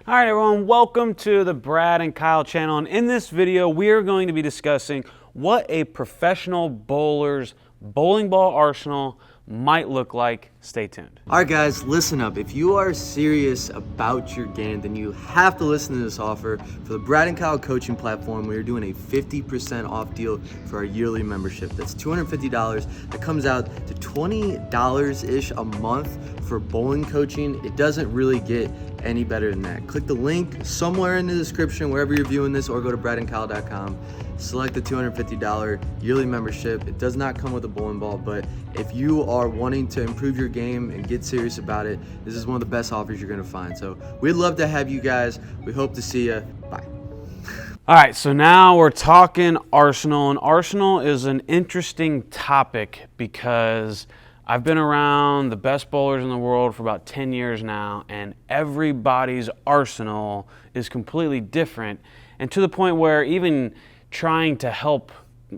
All right, everyone, welcome to the Brad and Kyle channel. And in this video, we are going to be discussing what a professional bowler's bowling ball arsenal might look like. Stay tuned. All right, guys, listen up. If you are serious about your game, then you have to listen to this offer. For the Brad and Kyle coaching platform, we are doing a 50% off deal for our yearly membership. That's $250. That comes out to $20-ish a month for bowling coaching. It doesn't really get any better than that. Click the link somewhere in the description wherever you're viewing this, or go to bradandkyle.com. Select the $250 yearly membership. It does not come with a bowling ball, but if you are wanting to improve your game and get serious about it, this is one of the best offers you're gonna find. So we'd love to have you guys. We hope to see you. Bye. All right, so now we're talking arsenal, and arsenal is an interesting topic because I've been around the best bowlers in the world for about 10 years now, and everybody's arsenal is completely different, and to the point where even trying to help,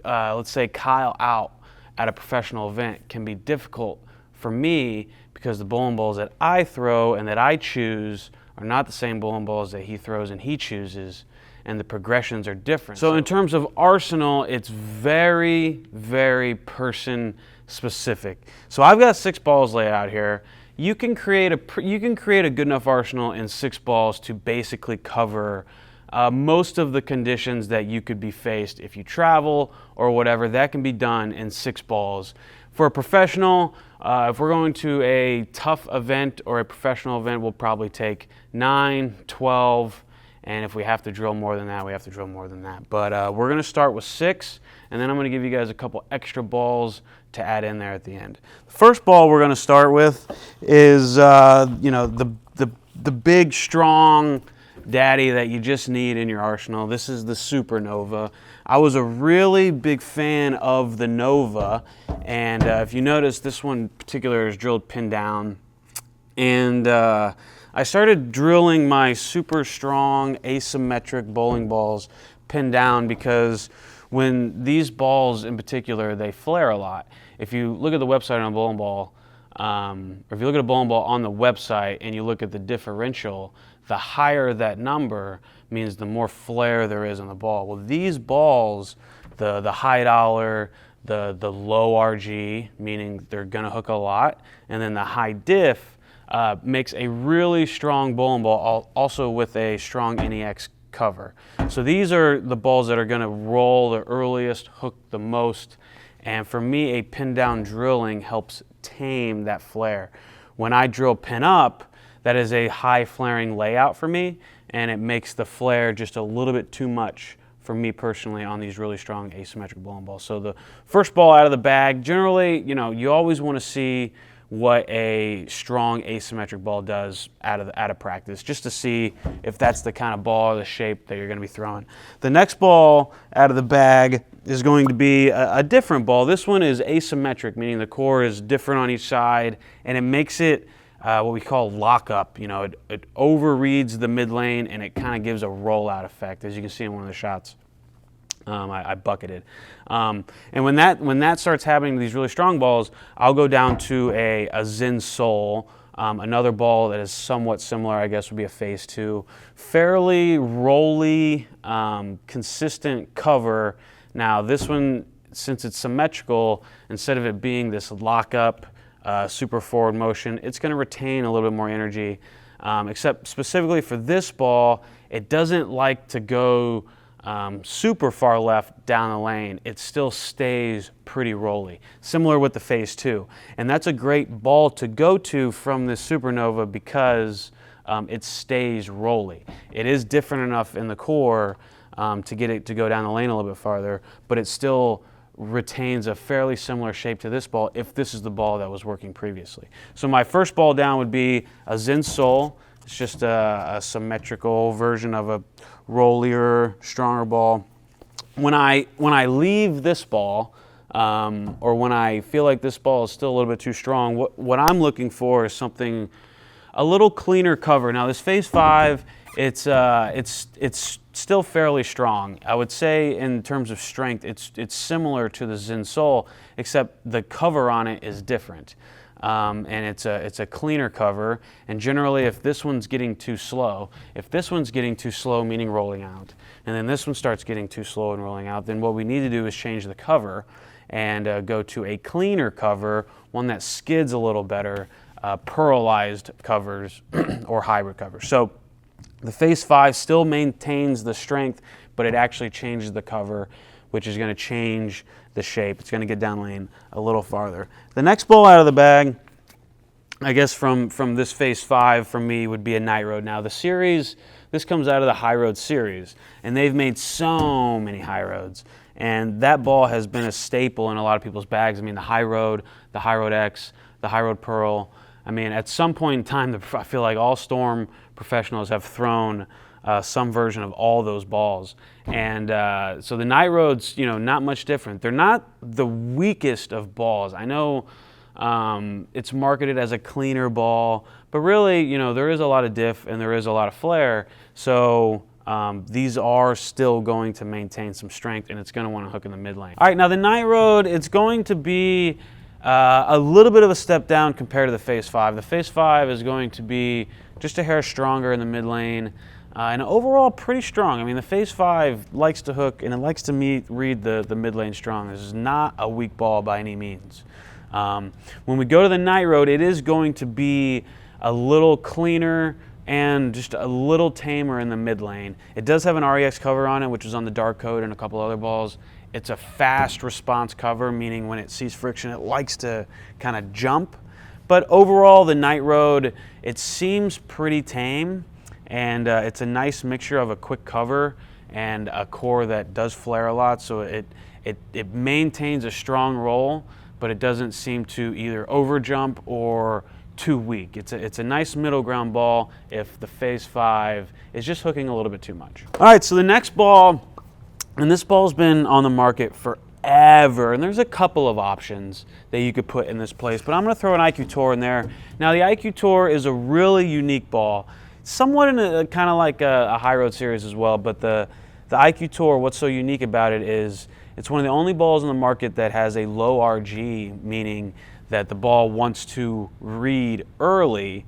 let's say, Kyle out at a professional event can be difficult for me because the bowling balls that I throw and that I choose are not the same bowling balls that he throws and he chooses, and the progressions are different. So in terms of arsenal, it's very, very person specific. So I've got 6 balls laid out here. You can create a good enough arsenal in 6 balls to basically cover most of the conditions that you could be faced if you travel or whatever. That can be done in 6 balls. For a professional, if we're going to a tough event or a professional event, we'll probably take 9, 12, and if we have to drill more than that, we have to drill more than that. But we're gonna start with 6, and then I'm gonna give you guys a couple extra balls to add in there at the end. The first ball we're gonna start with is the big, strong daddy that you just need in your arsenal. This is the Supernova. I was a really big fan of the Nova, and if you notice, this one in particular is drilled pin down, and I started drilling my super strong asymmetric bowling balls pinned down because when these balls in particular, they flare a lot. If you look at the website on a bowling ball, or if you look at a bowling ball on the website and you look at the differential, the higher that number means the more flare there is on the ball. Well, these balls, the high dollar, the low RG, meaning they're gonna hook a lot, and then the high diff makes a really strong bowling ball, also with a strong NEX cover. So these are the balls that are gonna roll the earliest, hook the most, and for me, a pin down drilling helps tame that flare. When I drill pin up, that is a high flaring layout for me, and it makes the flare just a little bit too much for me personally on these really strong asymmetric bowling balls. So the first ball out of the bag, generally, you always want to see what a strong asymmetric ball does out of practice, just to see if that's the kind of ball or the shape that you're going to be throwing. The next ball out of the bag is going to be a different ball. This one is asymmetric, meaning the core is different on each side, and it makes it what we call lockup. It overreads the mid lane, and it kind of gives a rollout effect, as you can see in one of the shots. I bucketed, and when that starts happening to these really strong balls, I'll go down to a Zin Soul. Another ball that is somewhat similar, I guess, would be a Phase 2. Fairly rolly, consistent cover. Now this one, since it's symmetrical, instead of it being this lockup, super forward motion, it's going to retain a little bit more energy, except specifically for this ball, it doesn't like to go super far left down the lane. It still stays pretty rolly, similar with the Phase 2. And that's a great ball to go to from this Supernova because it stays rolly. It is different enough in the core to get it to go down the lane a little bit farther, but it still retains a fairly similar shape to this ball if this is the ball that was working previously. So my first ball down would be a Zin Soul. It's just a symmetrical version of a rollier, stronger ball. When I leave this ball, or when I feel like this ball is still a little bit too strong, what I'm looking for is something a little cleaner cover. Now this Phase 5, it's still fairly strong. I would say in terms of strength, it's similar to the Zin Soul, except the cover on it is different. and it's a cleaner cover. And generally, if this one's getting too slow, meaning rolling out, and then this one starts getting too slow and rolling out, then what we need to do is change the cover and go to a cleaner cover, one that skids a little better, pearlized covers or hybrid covers. So the Phase 5 still maintains the strength, but it actually changes the cover, which is going to change the shape. It's going to get down lane a little farther. The next ball out of the bag, I guess from this Phase 5 for me, would be a Night Road. Now the series, this comes out of the High Road series, and they've made so many High Roads. And that ball has been a staple in a lot of people's bags. I mean, the High Road X, the High Road Pearl. I mean, at some point in time, I feel like all Storm professionals have thrown some version of all those balls. And so the Night Road's, not much different. They're not the weakest of balls. I know it's marketed as a cleaner ball, but really, there is a lot of diff and there is a lot of flare. So these are still going to maintain some strength, and it's going to want to hook in the mid lane. All right, now the Night Road, it's going to be a little bit of a step down compared to the Phase 5. The Phase 5 is going to be just a hair stronger in the mid lane, and overall pretty strong. I mean, the Phase 5 likes to hook, and it likes to read the mid lane strong. This is not a weak ball by any means. When we go to the Night Road, it is going to be a little cleaner and just a little tamer in the mid lane. It does have an REX cover on it, which is on the Dark Code and a couple other balls. It's a fast response cover, meaning when it sees friction, it likes to kind of jump. But overall, the Night Road, it seems pretty tame, and it's a nice mixture of a quick cover and a core that does flare a lot, so it maintains a strong roll, but it doesn't seem to either overjump or too weak. It's a nice middle ground ball if the Phase 5 is just hooking a little bit too much. All right, so the next ball, and this ball's been on the market forever, and there's a couple of options that you could put in this place, but I'm going to throw an IQ Tour in there. Now the IQ Tour is a really unique ball, somewhat in a kind of like a High Road series as well, but the IQ Tour, what's so unique about it is it's one of the only balls in the market that has a low RG, meaning that the ball wants to read early,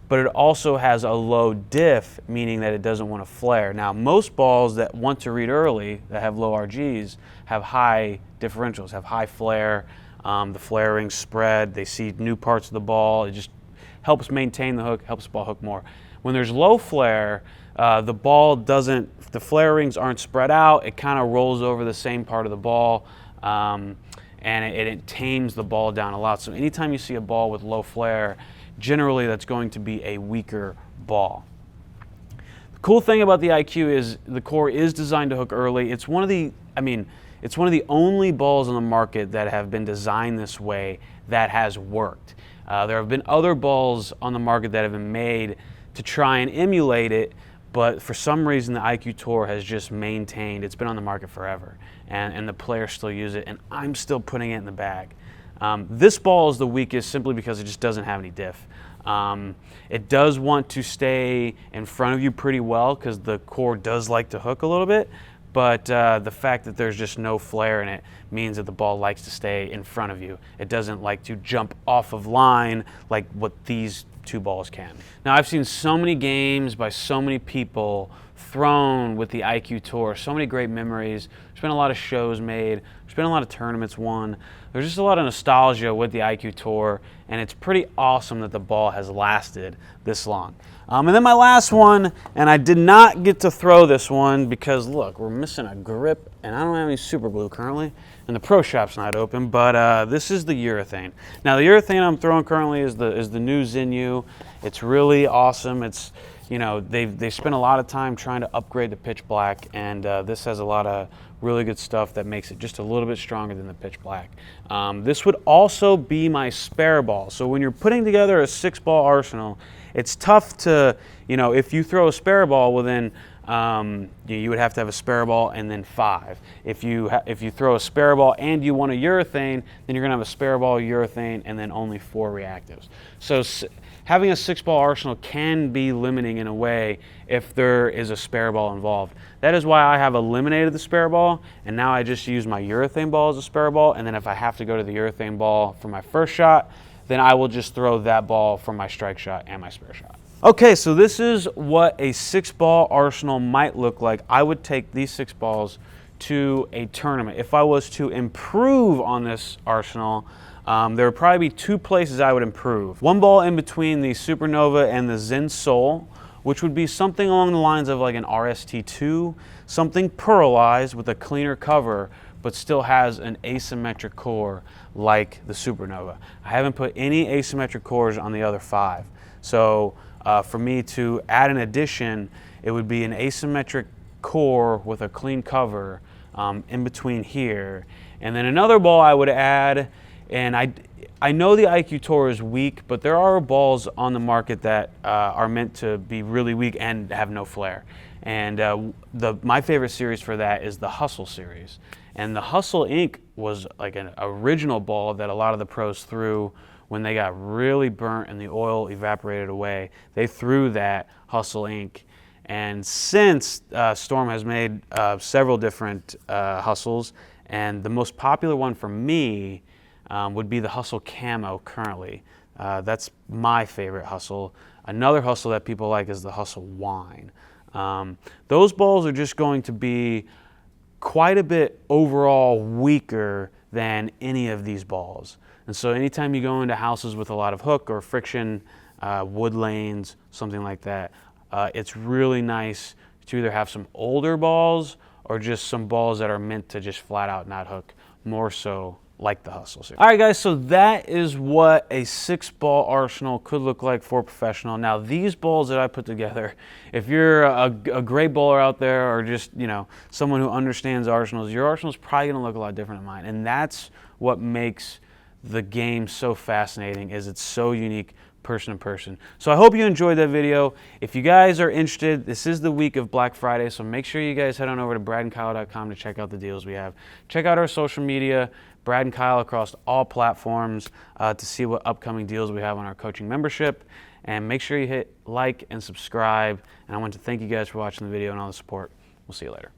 but it also has a low diff, meaning that it doesn't want to flare. Now, most balls that want to read early, that have low RGs, have high differentials, have high flare. The flare rings spread, they see new parts of the ball. It just helps maintain the hook, helps the ball hook more. When there's low flare, the ball doesn't, the flare rings aren't spread out. It kind of rolls over the same part of the ball. And it tames the ball down a lot. So anytime you see a ball with low flare, generally that's going to be a weaker ball. The cool thing about the IQ is the core is designed to hook early. It's one of the only balls on the market that have been designed this way that has worked. There have been other balls on the market that have been made to try and emulate it, but for some reason the IQ Tour has just maintained, it's been on the market forever, and the players still use it, and I'm still putting it in the bag. This ball is the weakest simply because it just doesn't have any diff. It does want to stay in front of you pretty well because the core does like to hook a little bit, but the fact that there's just no flare in it means that the ball likes to stay in front of you. It doesn't like to jump off of line like what these two balls can. Now, I've seen so many games by so many people thrown with the IQ Tour, so many great memories. There's been a lot of shows made, there's been a lot of tournaments won. There's just a lot of nostalgia with the IQ Tour, and it's pretty awesome that the ball has lasted this long. And then my last one, and I did not get to throw this one because look, we're missing a grip, and I don't have any super glue currently, and the pro shop's not open, but this is the Urethane. Now the Urethane I'm throwing currently is the new Xenu. It's really awesome. It's, they spent a lot of time trying to upgrade the pitch black, and this has a lot of really good stuff that makes it just a little bit stronger than the pitch black. This would also be my spare ball. So when you're putting together a 6-ball arsenal, it's tough to, if you throw a spare ball, well then you would have to have a spare ball and then 5. If you throw a spare ball and you want a urethane, then you're going to have a spare ball, urethane, and then only 4 reactives. So having a 6-ball arsenal can be limiting in a way if there is a spare ball involved. That is why I have eliminated the spare ball, and now I just use my urethane ball as a spare ball, and then if I have to go to the urethane ball for my first shot, then I will just throw that ball for my strike shot and my spare shot. Okay, so this is what a 6-ball arsenal might look like. I would take these 6 balls to a tournament. If I was to improve on this arsenal, there would probably be 2 places I would improve. 1 ball in between the Supernova and the Zen Soul, which would be something along the lines of like an RST2, something pearlized with a cleaner cover, but still has an asymmetric core like the Supernova. I haven't put any asymmetric cores on the other 5. So for me to add an addition, it would be an asymmetric core with a clean cover in between here. And then another ball I would add, and I know the IQ Tour is weak, but there are balls on the market that are meant to be really weak and have no flare. And my favorite series for that is the Hustle series. And the Hustle Ink was like an original ball that a lot of the pros threw when they got really burnt and the oil evaporated away. They threw that Hustle Ink. And since Storm has made several different Hustles, and the most popular one for me would be the Hustle Camo currently. That's my favorite Hustle. Another Hustle that people like is the Hustle Wine. Those balls are just going to be quite a bit overall weaker than any of these balls. And so anytime you go into houses with a lot of hook or friction, wood lanes, something like that, it's really nice to either have some older balls or just some balls that are meant to just flat out not hook, more so like the Hustle series. All right, guys, so that is what a 6-ball arsenal could look like for a professional. Now, these balls that I put together, if you're a great bowler out there or just, you know, someone who understands arsenals, your arsenal is probably going to look a lot different than mine. And that's what makes the game so fascinating, is it's so unique person to person. So I hope you enjoyed that video. If you guys are interested, this is the week of Black Friday, so make sure you guys head on over to bradandkyle.com to check out the deals we have. Check out our social media, Brad and Kyle across all platforms, to see what upcoming deals we have on our coaching membership. And make sure you hit like and subscribe. And I want to thank you guys for watching the video and all the support. We'll see you later.